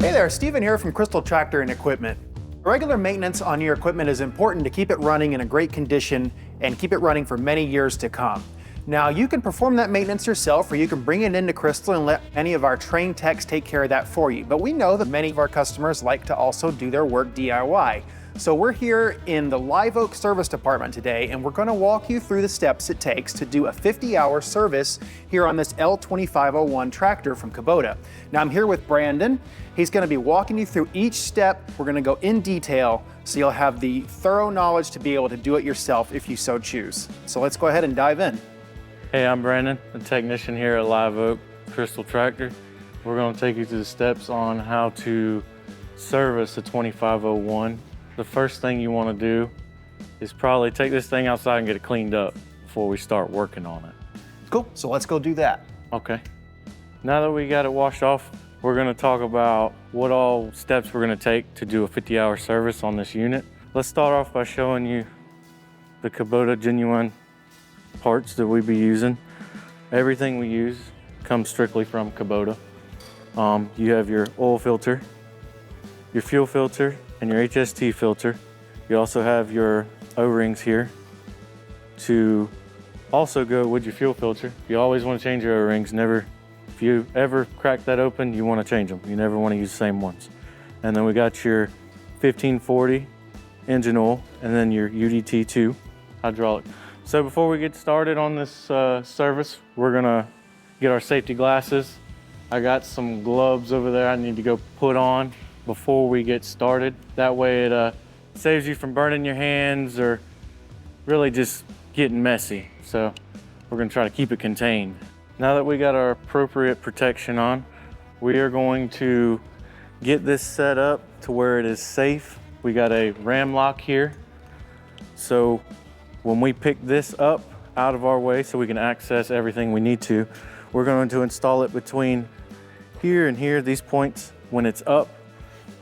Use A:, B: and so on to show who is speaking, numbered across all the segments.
A: Hey there, Steven here from Crystal Tractor and Equipment. Regular maintenance on your equipment is important to keep it running in a great condition and keep it running for many years to come. Now, you can perform that maintenance yourself, or you can bring it into Crystal and let any of our trained techs take care of that for you. But we know that many of our customers like to also do their work DIY. So we're here in the Live Oak Service Department today, and we're going to walk you through the steps it takes to do a 50-hour service here on this L2501 tractor from Kubota. Now I'm here with Brandon. He's going to be walking you through each step. We're going to go in detail so you'll have the thorough knowledge to be able to do it yourself if you so choose. So let's go ahead and dive in.
B: Hey, I'm Brandon, a technician here at Live Oak Crystal Tractor. We're going to take you through the steps on how to service a 2501. The first thing you want to do is probably take this thing outside and get it cleaned up before we start working on it.
A: Cool, so let's go do that.
B: Okay. Now that we got it washed off, we're going to talk about what all steps we're going to take to do a 50-hour service on this unit. Let's start off by showing you the Kubota genuine parts that we be using. Everything we use comes strictly from Kubota. You have your oil filter, your fuel filter, and your HST filter. You also have your O-rings here to also go with your fuel filter. You always want to change your O-rings. If you ever crack that open, you want to change them. You never want to use the same ones. And then we got your 1540 engine oil, and then your UDT2 hydraulic. So before we get started on this service, we're gonna get our safety glasses. I got some gloves over there I need to go put on before we get started. That way it saves you from burning your hands or really just getting messy. So we're gonna try to keep it contained. Now that we got our appropriate protection on, we are going to get this set up to where it is safe. We got a ram lock here. So when we pick this up out of our way so we can access everything we need to, we're going to install it between here and here, these points, when it's up.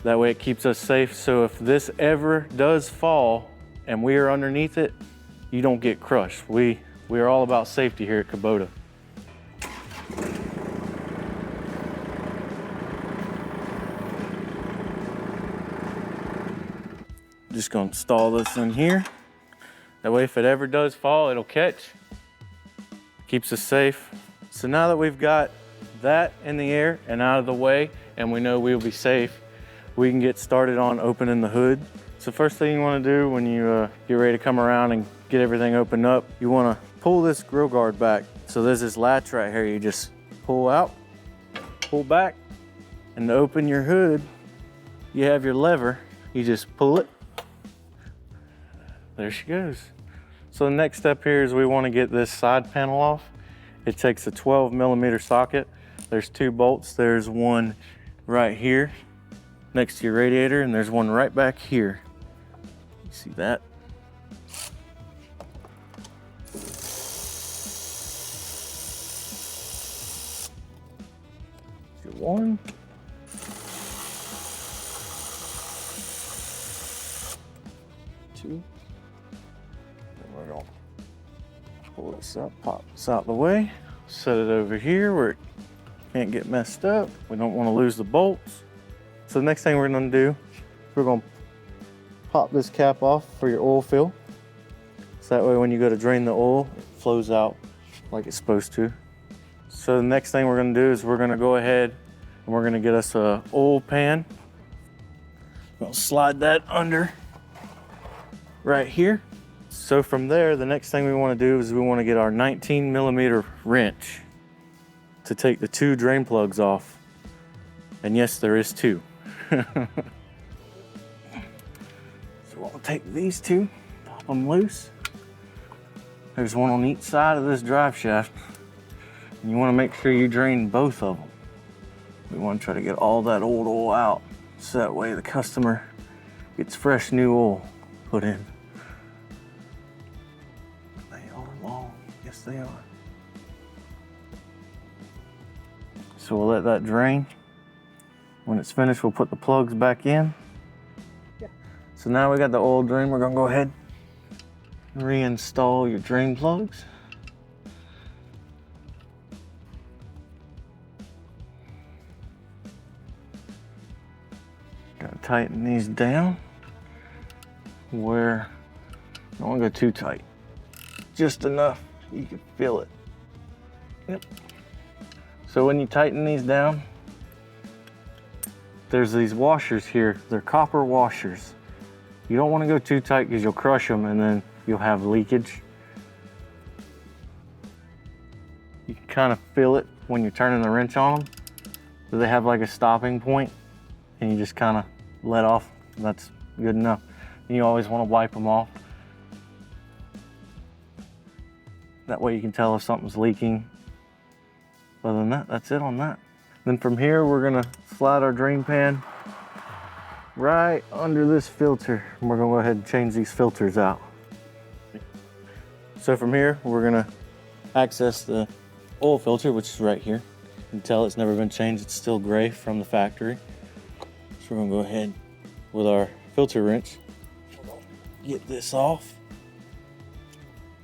B: That way it keeps us safe. So if this ever does fall and we are underneath it, you don't get crushed. We are all about safety here at Kubota. Just gonna install this in here. That way if it ever does fall, it'll catch. Keeps us safe. So now that we've got that in the air and out of the way, and we know we'll be safe, we can get started on opening the hood. So first thing you want to do when you get ready to come around and get everything opened up, you want to pull this grill guard back. So there's this latch right here. You just pull out, pull back, and to open your hood, you have your lever. You just pull it. There she goes. So the next step here is we want to get this side panel off. It takes a 12mm socket. There's two bolts. There's one right here next to your radiator, and there's one right back here. You see that? Here's your one. Two. And we're gonna pull this up, pop this out of the way, set it over here where it can't get messed up. We don't want to lose the bolts. So the next thing we're going to do, we're going to pop this cap off for your oil fill. So that way when you go to drain the oil, it flows out like it's supposed to. So the next thing we're going to do is we're going to go ahead and we're going to get us a oil pan. We'll slide that under right here. So from there, the next thing we want to do is we want to get our 19mm wrench to take the two drain plugs off. And yes, there is two. So we'll take these two, pop them loose. There's one on each side of this drive shaft. And you want to make sure you drain both of them. We want to try to get all that old oil out, so that way the customer gets fresh new oil put in. They are long, yes they are. So we'll let that drain. When it's finished, we'll put the plugs back in. Yeah. So now we got the oil drain, we're gonna go ahead and reinstall your drain plugs. Gotta tighten these down where you don't want to go too tight. Just enough you can feel it. Yep. So when you tighten these down, there's these washers here. They're copper washers. You don't want to go too tight because you'll crush them and then you'll have leakage. You can kind of feel it when you're turning the wrench on them. So they have like a stopping point and you just kind of let off. That's good enough. And you always want to wipe them off. That way you can tell if something's leaking. Other than that, that's it on that. Then from here, we're gonna slide our drain pan right under this filter. And we're gonna go ahead and change these filters out. So from here, we're gonna access the oil filter, which is right here. You can tell it's never been changed. It's still gray from the factory. So we're gonna go ahead with our filter wrench, get this off.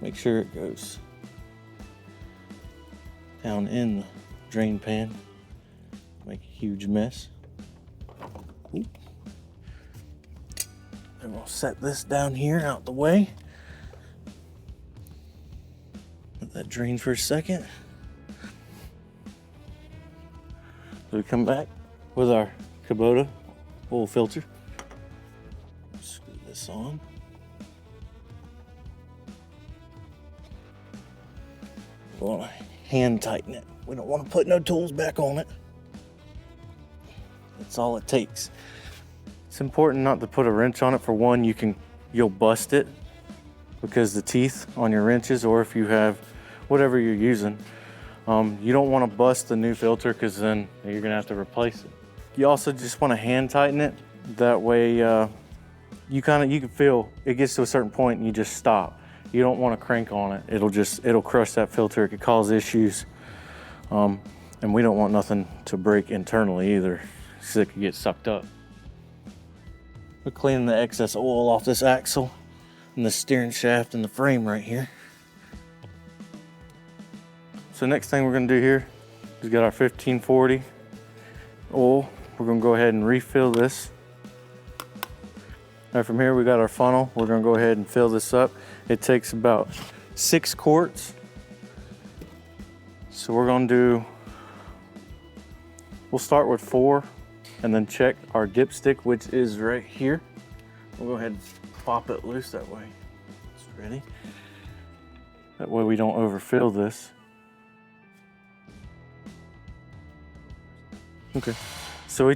B: Make sure it goes down in the drain pan. Make a huge mess. Oop. And we'll set this down here out the way. Let that drain for a second. So we come back with our Kubota oil filter. Screw this on. We want to hand tighten it. We don't want to put no tools back on it. That's all it takes. It's important not to put a wrench on it. For one, you'll bust it because the teeth on your wrenches, or if you have whatever you're using, you don't want to bust the new filter because then you're gonna have to replace it. You also just want to hand tighten it. That way, you can feel it gets to a certain point and you just stop. You don't want to crank on it. It'll crush that filter. It could cause issues. And we don't want nothing to break internally either, because it could get sucked up. We're cleaning the excess oil off this axle and the steering shaft and the frame right here. So next thing we're gonna do here is get our 1540 oil. We're gonna go ahead and refill this. Now from here we got our funnel. We're gonna go ahead and fill this up. It takes about 6 quarts. So we'll start with 4 and then check our dipstick, which is right here. We'll go ahead and pop it loose that way. It's ready. That way we don't overfill this. Okay, so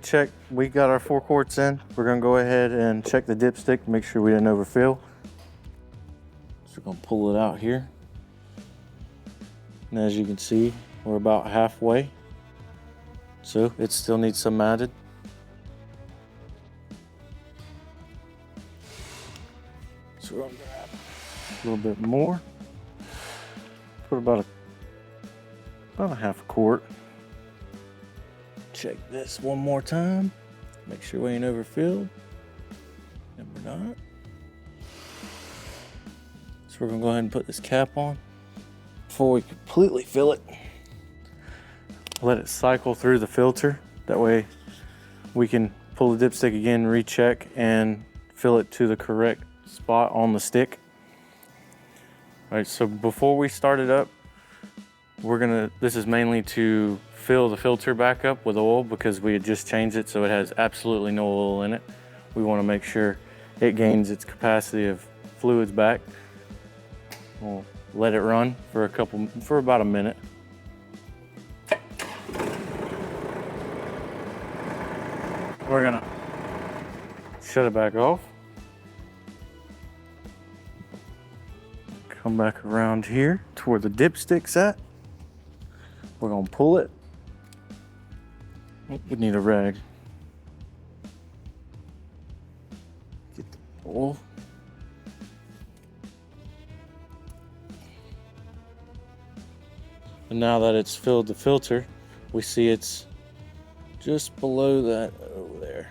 B: we got our 4 quarts in. We're gonna go ahead and check the dipstick, make sure we didn't overfill. So we're gonna pull it out here. And as you can see, we're about halfway. So it still needs some added. So we're gonna grab a little bit more. Put about a half quart. Check this one more time. Make sure we ain't overfilled. And we're not. So we're gonna go ahead and put this cap on before we completely fill it. Let it cycle through the filter. That way we can pull the dipstick again, recheck, and fill it to the correct spot on the stick. All right, so before we start it up, this is mainly to fill the filter back up with oil because we had just changed it so it has absolutely no oil in it. We want to make sure it gains its capacity of fluids back. We'll let it run for about a minute. We're gonna shut it back off. Come back around here to where the dipstick's at. We're gonna pull it. We need a rag. Get the oil. And now that it's filled the filter, we see it's just below that over there.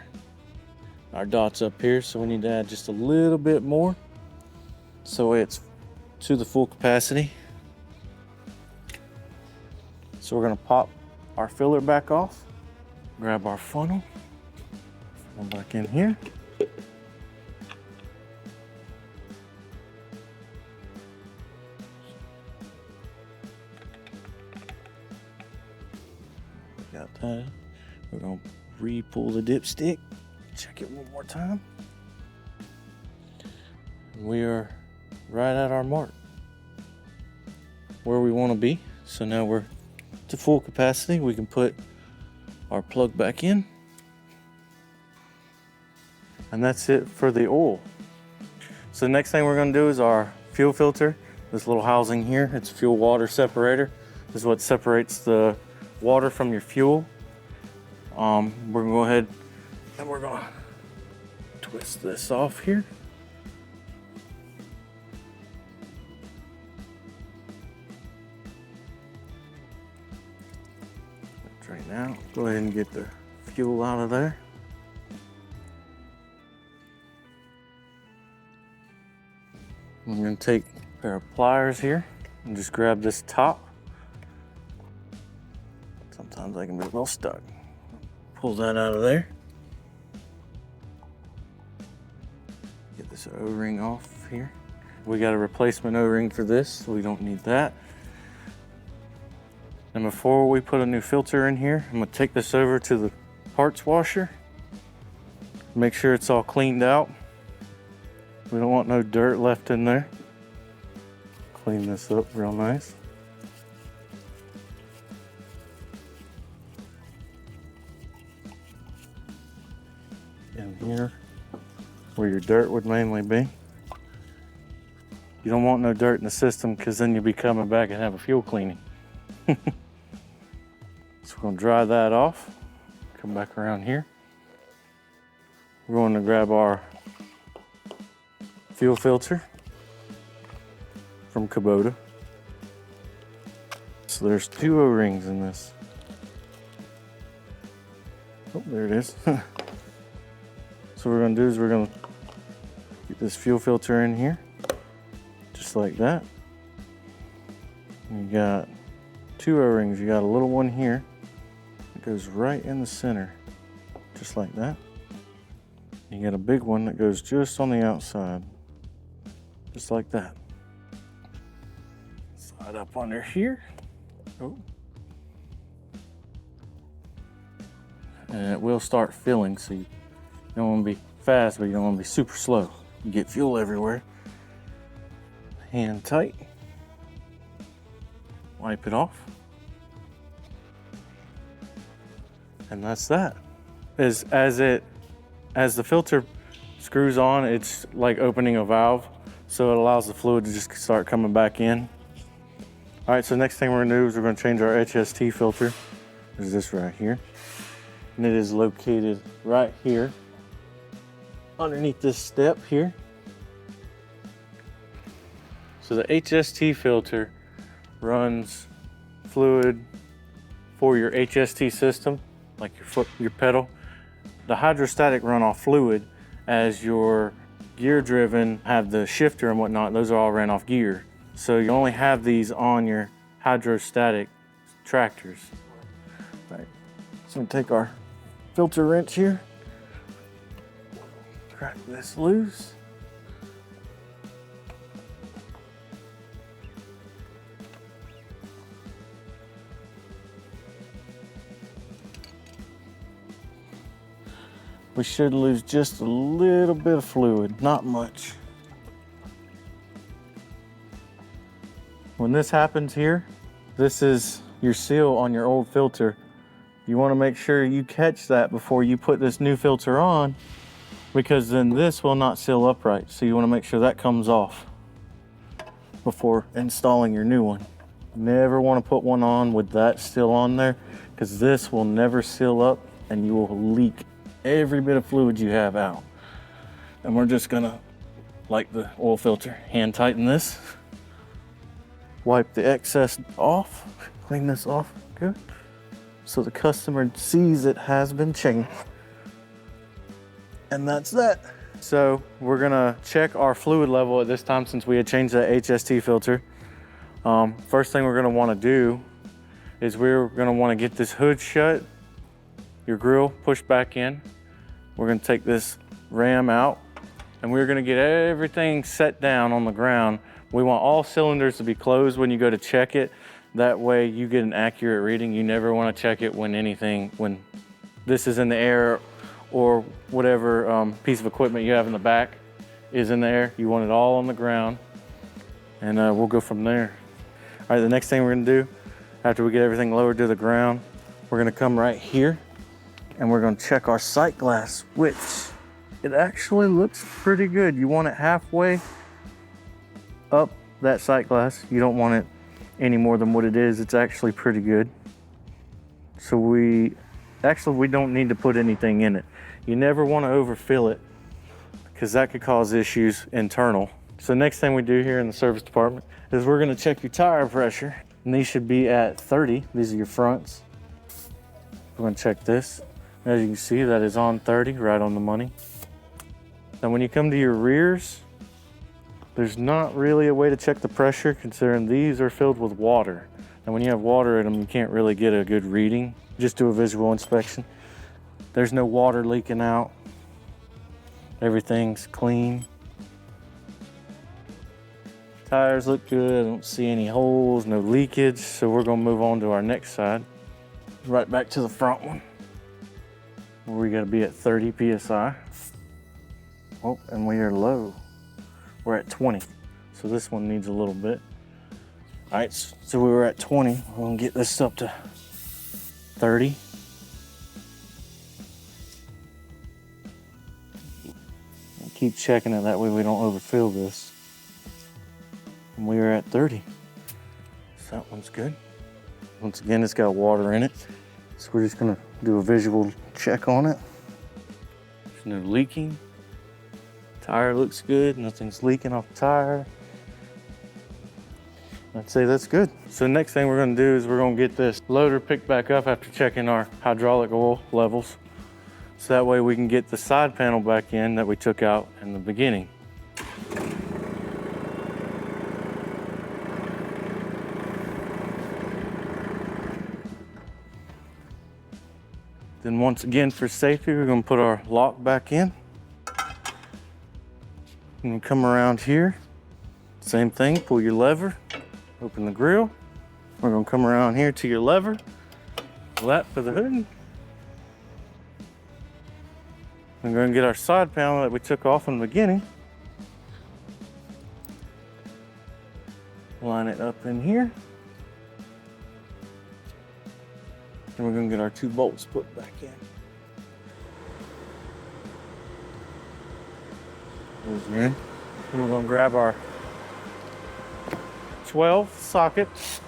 B: Our dot's up here, so we need to add just a little bit more so it's to the full capacity. So we're gonna pop our filler back off, grab our funnel, Go back in here. Got that. We're gonna re-pull the dipstick. Check it one more time. We are right at our mark, where we want to be. So now we're to full capacity. We can put our plug back in. And that's it for the oil. So the next thing we're going to do is our fuel filter. This little housing here, it's a fuel water separator. This is what separates the water from your fuel. We're going to go ahead and we're going to twist this off here. Right now, go ahead and get the fuel out of there. I'm going to take a pair of pliers here and just grab this top. Sometimes I can be a little stuck. Pull that out of there. Get this O-ring off here. We got a replacement O-ring for this, so we don't need that. And before we put a new filter in here, I'm going to take this over to the parts washer. Make sure it's all cleaned out. We don't want no dirt left in there. Clean this up real nice. In here, where your dirt would mainly be. You don't want no dirt in the system because then you'll be coming back and have a fuel cleaning. So we're going to dry that off. Come back around here. We're going to grab our fuel filter from Kubota. So there's 2 O-rings in this. Oh, there it is. So what we're going to do is we're going to get this fuel filter in here, just like that. You got 2 O-rings. You got a little one here. It goes right in the center, just like that. You got a big one that goes just on the outside, just like that. Slide up under here. Oh. And it will start filling, so you don't want to be fast, but you don't want to be super slow. You get fuel everywhere. Hand tight. Wipe it off. And that's that. As the filter screws on, it's like opening a valve, so it allows the fluid to just start coming back in. All right, so next thing we're gonna do is we're gonna change our HST filter. There's this right here. And it is located right here, underneath this step here. So the HST filter runs fluid for your HST system, like your pedal. The hydrostatic runoff fluid, as your gear driven have the shifter and whatnot, those are all ran off gear. So you only have these on your hydrostatic tractors. Right. So I'm gonna take our filter wrench here, crack this loose. We should lose just a little bit of fluid, not much. When this happens here, this is your seal on your old filter. You want to make sure you catch that before you put this new filter on, because then this will not seal upright. So you want to make sure that comes off before installing your new one. Never want to put one on with that still on there, because this will never seal up and you will leak every bit of fluid you have out. And we're just gonna, like the oil filter, hand tighten this, wipe the excess off, clean this off good, so the customer sees it has been changed. And that's that. So we're gonna check our fluid level at this time since we had changed the HST filter. First thing we're gonna wanna do is we're gonna wanna get this hood shut, your grill pushed back in, we're gonna take this ram out and we're gonna get everything set down on the ground. We want all cylinders to be closed when you go to check it. That way you get an accurate reading. You never wanna check it when this is in the air or whatever piece of equipment you have in the back is in the air. You want it all on the ground, and we'll go from there. All right, the next thing we're gonna do, after we get everything lowered to the ground, we're gonna come right here and we're gonna check our sight glass, which it actually looks pretty good. You want it halfway up that sight glass. You don't want it any more than what it is. It's actually pretty good. So we don't need to put anything in it. You never want to overfill it because that could cause issues internal. So next thing we do here in the service department is we're going to check your tire pressure, and these should be at 30. These are your fronts. We're going to check this. As you can see, that is on 30, right on the money. Now when you come to your rears, there's not really a way to check the pressure considering these are filled with water. And when you have water in them, you can't really get a good reading. Just do a visual inspection. There's no water leaking out. Everything's clean. Tires look good. I don't see any holes, no leakage. So we're gonna move on to our next side. Right back to the front one, where we gotta be at 30 PSI. Oh, and we are low. We're at 20. So this one needs a little bit. All right, so we were at 20. We're gonna get this up to 30. Keep checking it, that way we don't overfill this. And we are at 30. So that one's good. Once again, it's got water in it. So we're just gonna do a visual check on it. There's no leaking. Tire looks good, nothing's leaking off the tire. I'd say that's good. So next thing we're gonna do is we're gonna get this loader picked back up after checking our hydraulic oil levels. So that way we can get the side panel back in that we took out in the beginning. Then once again, for safety, we're gonna put our lock back in. And come around here, same thing, pull your lever, open the grill. We're gonna come around here to your lever, pull that for the hood. We're gonna get our side panel that we took off in the beginning. Line it up in here. And we're gonna get our 2 bolts put back in. Those are in. And we're gonna grab our 12 sockets,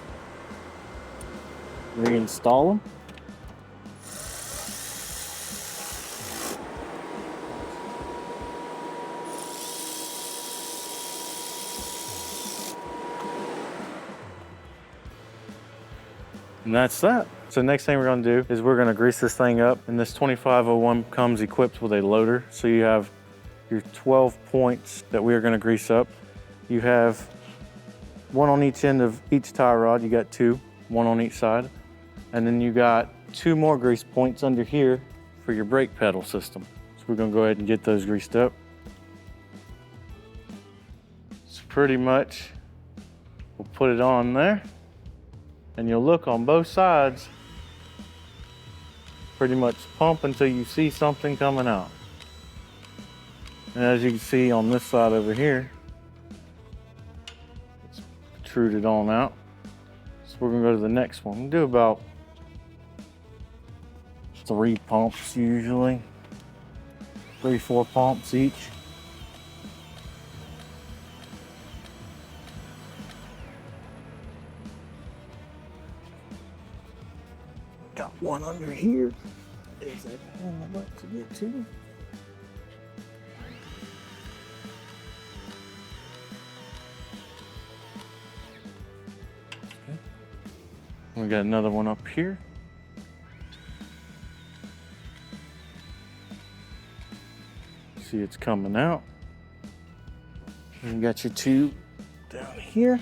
B: reinstall them. And that's that. So next thing we're gonna do is we're gonna grease this thing up, and this 2501 comes equipped with a loader. So you have your 12 points that we are gonna grease up. You have 1 on each end of each tie rod. You got 2, 1 on each side. And then you got 2 more grease points under here for your brake pedal system. So we're gonna go ahead and get those greased up. So pretty much, we'll put it on there. And you'll look on both sides, pretty much pump until you see something coming out. And as you can see on this side over here, it's protruded on out. So we're gonna go to the next one. We'll do about 3 pumps usually, 3, 4 pumps each. Got one under here. There's that one I'd like to get to. Okay. We got another one up here. See, it's coming out. And you got your 2 down here.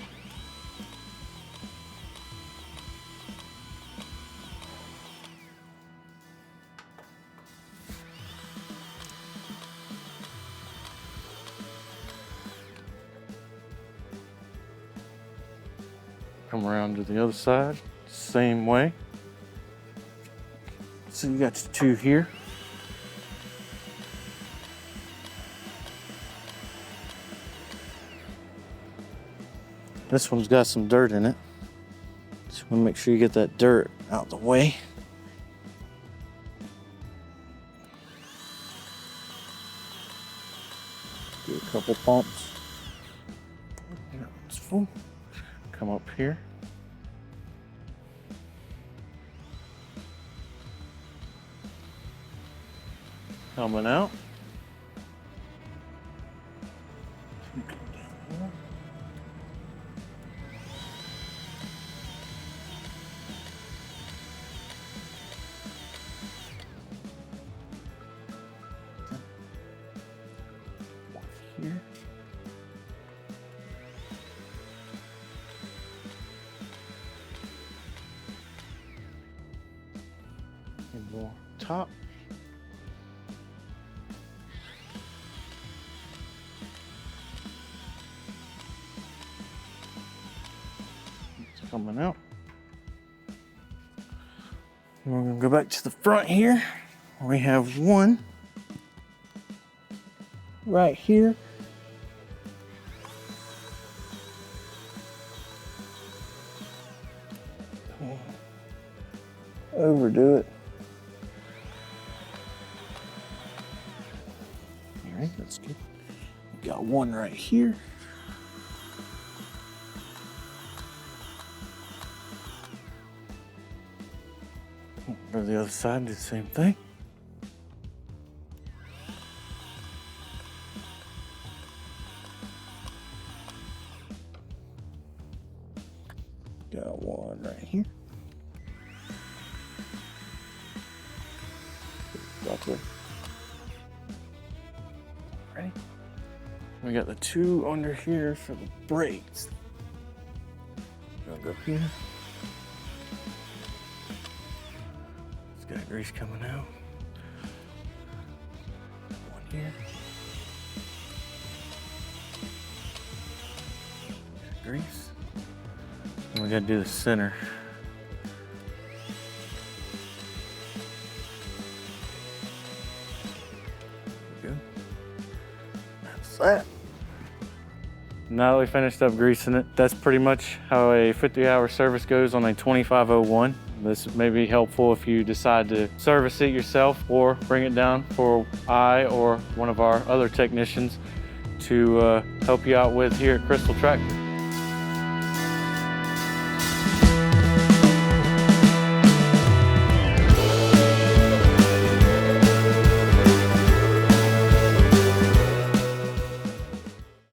B: Come around to the other side, same way. So you got your two here. This one's got some dirt in it. Just want to make sure you get that dirt out of the way. Do a couple pumps. That one's full. Come up here. Coming out. Here. And more top. It's coming out. And we're gonna go back to the front here. We have one right here. Overdo it. All right, that's good. We got one right here. Go to the other side and do the same thing. Got one right here. Gotcha. Ready? We got the two under here for the brakes. Gonna go here. It's got grease coming out. One here. Got grease. And we gotta do the center. That. Now that we finished up greasing it, that's pretty much how a 50-hour service goes on a 2501. This may be helpful if you decide to service it yourself or bring it down for I or one of our other technicians to help you out with here at Crystal Tractor.